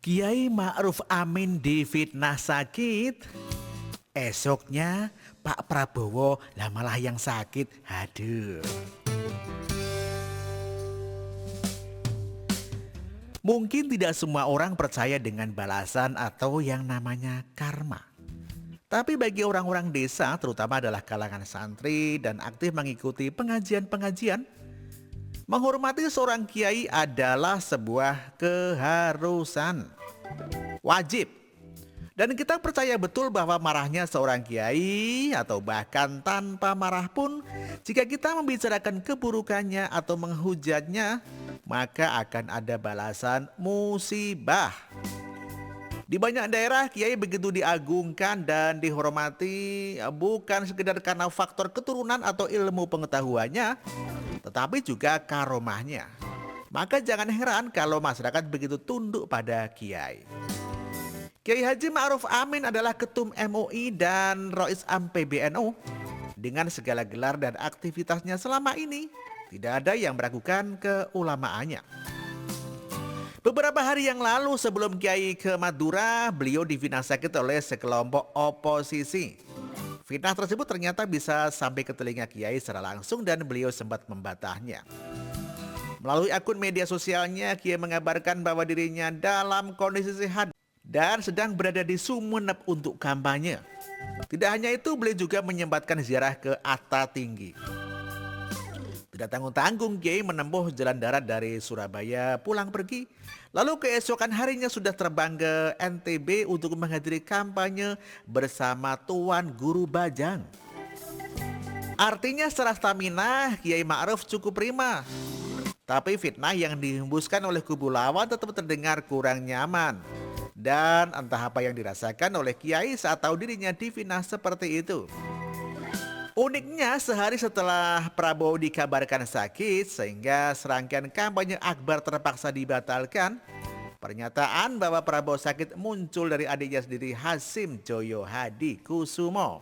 Kiai Ma'ruf Amin difitnah sakit. Esoknya Pak Prabowo lah malah yang sakit. Haduh. Mungkin tidak semua orang percaya dengan balasan atau yang namanya karma. Tapi bagi orang-orang desa, terutama adalah kalangan santri dan aktif mengikuti pengajian-pengajian, menghormati seorang kiai adalah sebuah keharusan, wajib. Dan kita percaya betul bahwa marahnya seorang kiai atau bahkan tanpa marah pun, jika kita membicarakan keburukannya atau menghujatnya, maka akan ada balasan musibah. Di banyak daerah, kiai begitu diagungkan dan dihormati bukan sekedar karena faktor keturunan atau ilmu pengetahuannya, tetapi juga karomahnya. Maka jangan heran kalau masyarakat begitu tunduk pada kiai. Kiai Haji Ma'ruf Amin adalah Ketum MUI dan Rois Am PBNU. Dengan segala gelar dan aktivitasnya selama ini, tidak ada yang meragukan keulamaannya. Beberapa hari yang lalu sebelum Kiai ke Madura, beliau difitnah sakit oleh sekelompok oposisi. Fitnah tersebut ternyata bisa sampai ke telinga Kiai secara langsung dan beliau sempat membantahnya. Melalui akun media sosialnya, Kiai mengabarkan bahwa dirinya dalam kondisi sehat dan sedang berada di Sumeneb untuk kampanye. Tidak hanya itu, beliau juga menyempatkan ziarah ke Atta Tinggi. Tidak tanggung-tanggung, Kiai menempuh jalan darat dari Surabaya pulang pergi. Lalu keesokan harinya sudah terbang ke NTB untuk menghadiri kampanye bersama Tuan Guru Bajang. Artinya secara stamina, Kiai Ma'ruf cukup prima. Tapi fitnah yang dihembuskan oleh kubu lawan tetap terdengar kurang nyaman. Dan entah apa yang dirasakan oleh Kiai saat tahu dirinya difitnah seperti itu. Uniknya sehari setelah Prabowo dikabarkan sakit sehingga serangkaian kampanye akbar terpaksa dibatalkan, pernyataan bahwa Prabowo sakit muncul dari adiknya sendiri Hasim Joyo Hadi Kusumo.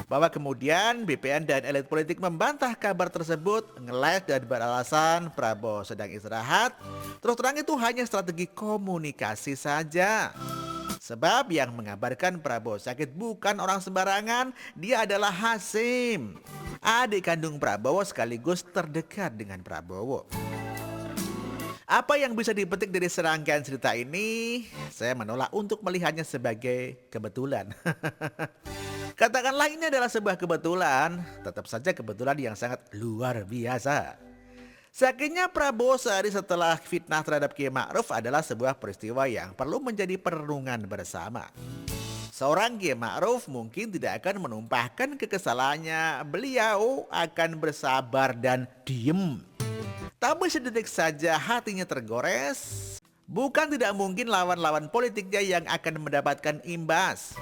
Bahwa kemudian BPN dan elit politik membantah kabar tersebut, ngeles dan beralasan Prabowo sedang istirahat. Terus terang itu hanya strategi komunikasi saja. Sebab yang mengabarkan Prabowo sakit bukan orang sembarangan, dia adalah Hasim, adik kandung Prabowo sekaligus terdekat dengan Prabowo. Apa yang bisa dipetik dari serangkaian cerita ini? Saya menolak untuk melihatnya sebagai kebetulan. Katakanlah ini adalah sebuah kebetulan, tetap saja kebetulan yang sangat luar biasa. Sakitnya Prabowo sehari setelah fitnah terhadap Kiai Ma'ruf adalah sebuah peristiwa yang perlu menjadi perenungan bersama. Seorang Kiai Ma'ruf mungkin tidak akan menumpahkan kekesalannya, beliau akan bersabar dan diem. Tapi sedetik saja hatinya tergores, bukan tidak mungkin lawan-lawan politiknya yang akan mendapatkan imbas.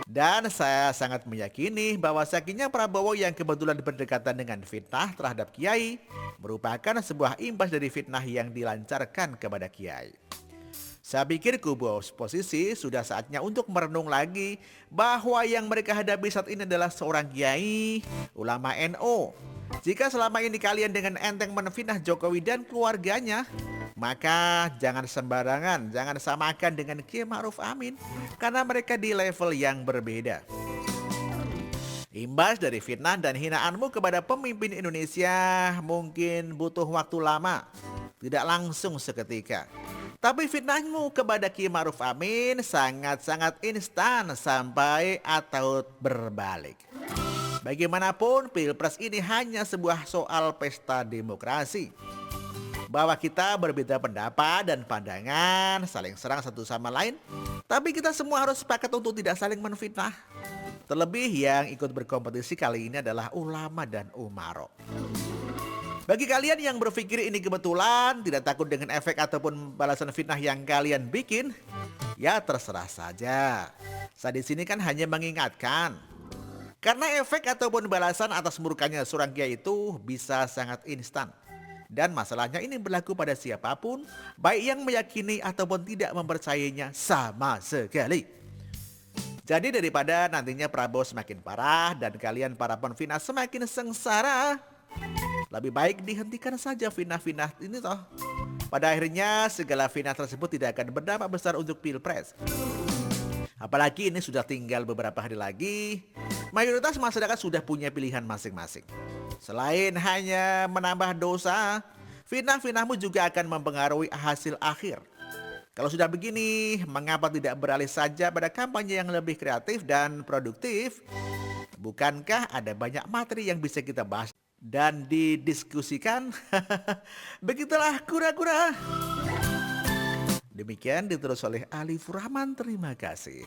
Dan saya sangat meyakini bahwa sakitnya Prabowo yang kebetulan berdekatan dengan fitnah terhadap Kiai merupakan sebuah imbas dari fitnah yang dilancarkan kepada Kiai. Saya pikir kubu oposisi sudah saatnya untuk merenung lagi bahwa yang mereka hadapi saat ini adalah seorang Kiai, ulama NU. Jika selama ini kalian dengan enteng menfitnah Jokowi dan keluarganya, maka jangan sembarangan, jangan samakan dengan Kiai Ma'ruf Amin karena mereka di level yang berbeda. Imbas dari fitnah dan hinaanmu kepada pemimpin Indonesia mungkin butuh waktu lama, tidak langsung seketika. Tapi fitnahmu kepada Kiai Ma'ruf Amin sangat-sangat instan sampai atau berbalik. Bagaimanapun, Pilpres ini hanya sebuah soal pesta demokrasi. Bahwa kita berbeda pendapat dan pandangan, saling serang satu sama lain, tapi kita semua harus sepakat untuk tidak saling menfitnah. Terlebih yang ikut berkompetisi kali ini adalah ulama dan umaro. Bagi kalian yang berpikir ini kebetulan, tidak takut dengan efek ataupun balasan fitnah yang kalian bikin, ya terserah saja. Saya di sini kan hanya mengingatkan. Karena efek ataupun balasan atas murkanya seorang kiai itu bisa sangat instan. Dan masalahnya ini berlaku pada siapapun, baik yang meyakini ataupun tidak mempercayainya sama sekali. Jadi daripada nantinya Prabowo semakin parah dan kalian para penfitnah semakin sengsara, lebih baik dihentikan saja fitnah-fitnah ini toh. Pada akhirnya segala fitnah tersebut tidak akan berdampak besar untuk Pilpres. Apalagi ini sudah tinggal beberapa hari lagi, mayoritas masyarakat sudah punya pilihan masing-masing. Selain hanya menambah dosa, fitnah-fitnahmu juga akan mempengaruhi hasil akhir. Kalau sudah begini, mengapa tidak beralih saja pada kampanye yang lebih kreatif dan produktif? Bukankah ada banyak materi yang bisa kita bahas dan didiskusikan? Begitulah kura-kura. Demikian ditulis oleh Alif Rahman. Terima kasih.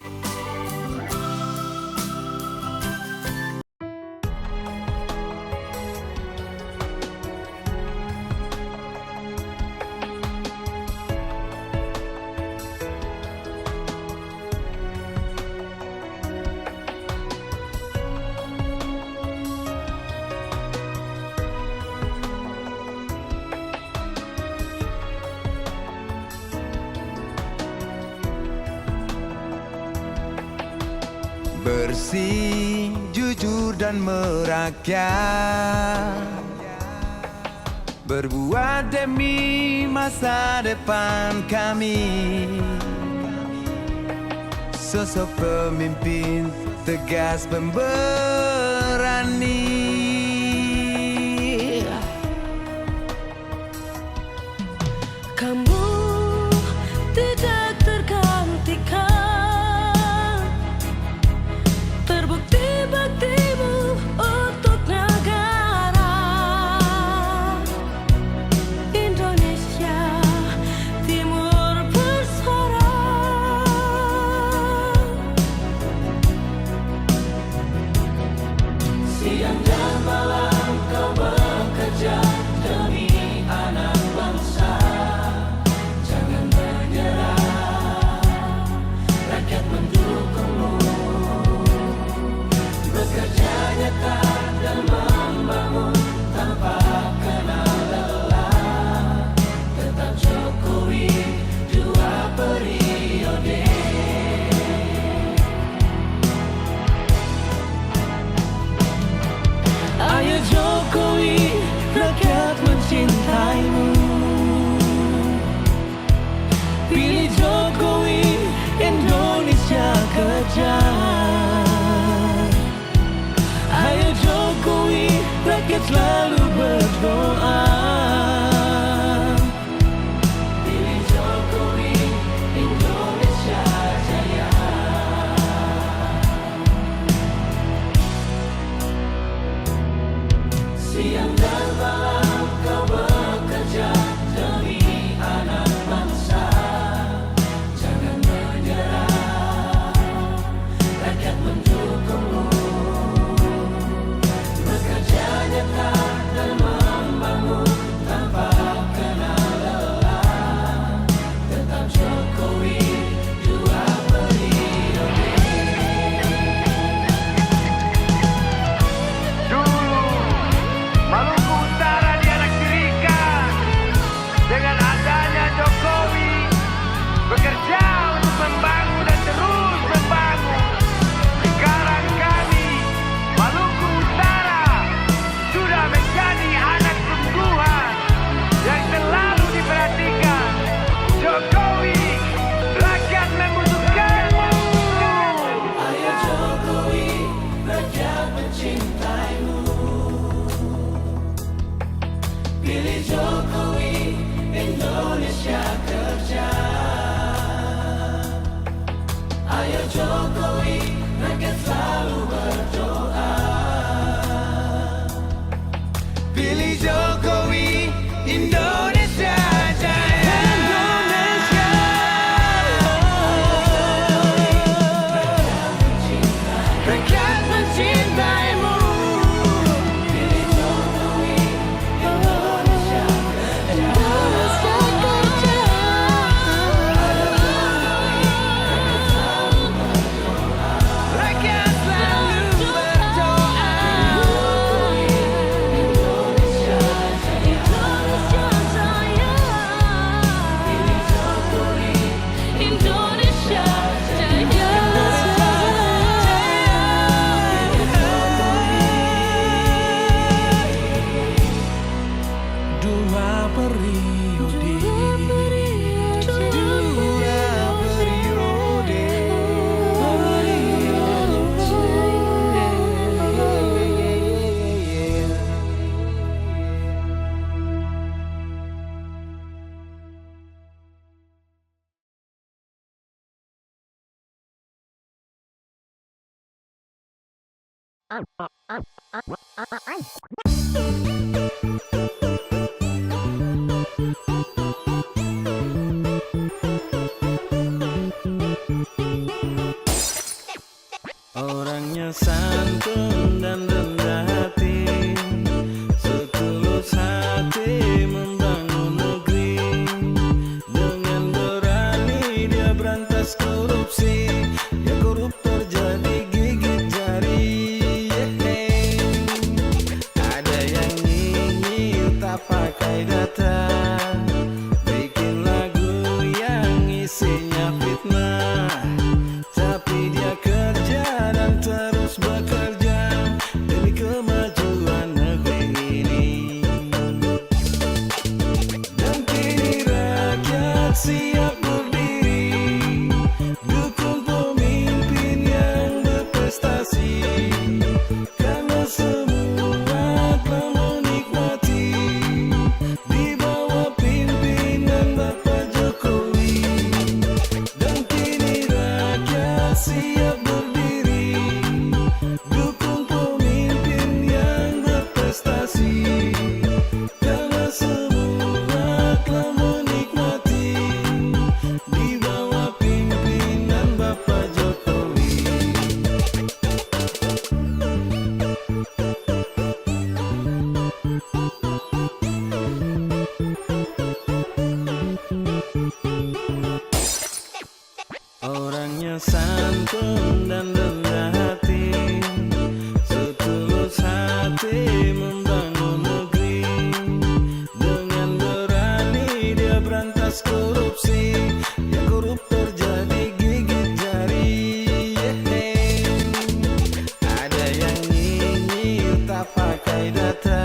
Bersih, jujur dan merakyat, berbuat demi masa depan kami. Sosok pemimpin tegas pemberani. Kamu tidak tergantikan, terbukti baktimu untuk negara Indonesia Timur bersuara. Siang dan malam kau bekerja demi anak bangsa. Jangan menyerah, rakyat mendukungmu. Bekerja nyata dan membangun tanpa kenal lelah. Tetap Jokowi 2 periode. Ayo Jokowi, rakyat mencintaimu. Pilih Jokowi, Indonesia kejar. Ayo Jokowi, rakyat selalu berdoa. Pilih Jokowi, Indonesia jaya. Siang dan malam kau bekerja demi anak bangsa. Jangan menyerah, rakyat mendukungmu. Bekerja nyata dan membangun tanpa kenal lelah. Tetap Jokowi 2 periode. Dulu Maluku Utara dianaktirikan. Dengan adanya Jokowi bekerja untuk membangun dan terus membangun. Sekarang kami Maluku Utara sudah menjadi anak sungguhan yang selalu diperhatikan. Jokowi, rakyat membutuhkanmu. Ayo Jokowi, rakyat mencintaimu. Pilih Jokowi, Indonesia kerja. Ayo Jokowi, rakyat selalu berdoa. Pilih Jokowi, Indonesia jaya. Indonesia, rakyat mencintaimu. Pilih Jokowi, Indonesia kerja. Indonesia kerja. Rakyat Orangnya santun dan rendah hati, setulus hati membangun negeri. Dengan berani dia berantas korupsi, ya koruptor jadi gigit jari. Ada yang nyinyir tak pakai data, bikin lagu yang isinya fitnah. Tapi dia kerja dan terus bekerja demi kemajuan negeri ini. Dan kini rakyat siap berdiri, dukung pemimpin yang berprestasi. Karena semua telah menikmati di bawah pimpinan Bapak Jokowi. Dan kini rakyat siap berdiri, dukung pemimpin yang berprestasi. Karena semua telah menikmati di bawah pimpinan Bapak Jokowi. Orangnya santun dan rendah hati, setulus hati membangun negeri. Dengan berani dia berantas korupsi, yang koruptor jadi gigit jari. Ada yang nyinyir tak pakai data,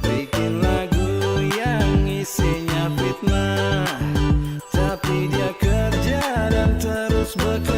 bikin lagu yang isinya fitnah. Tapi dia kerja dan terus bekerja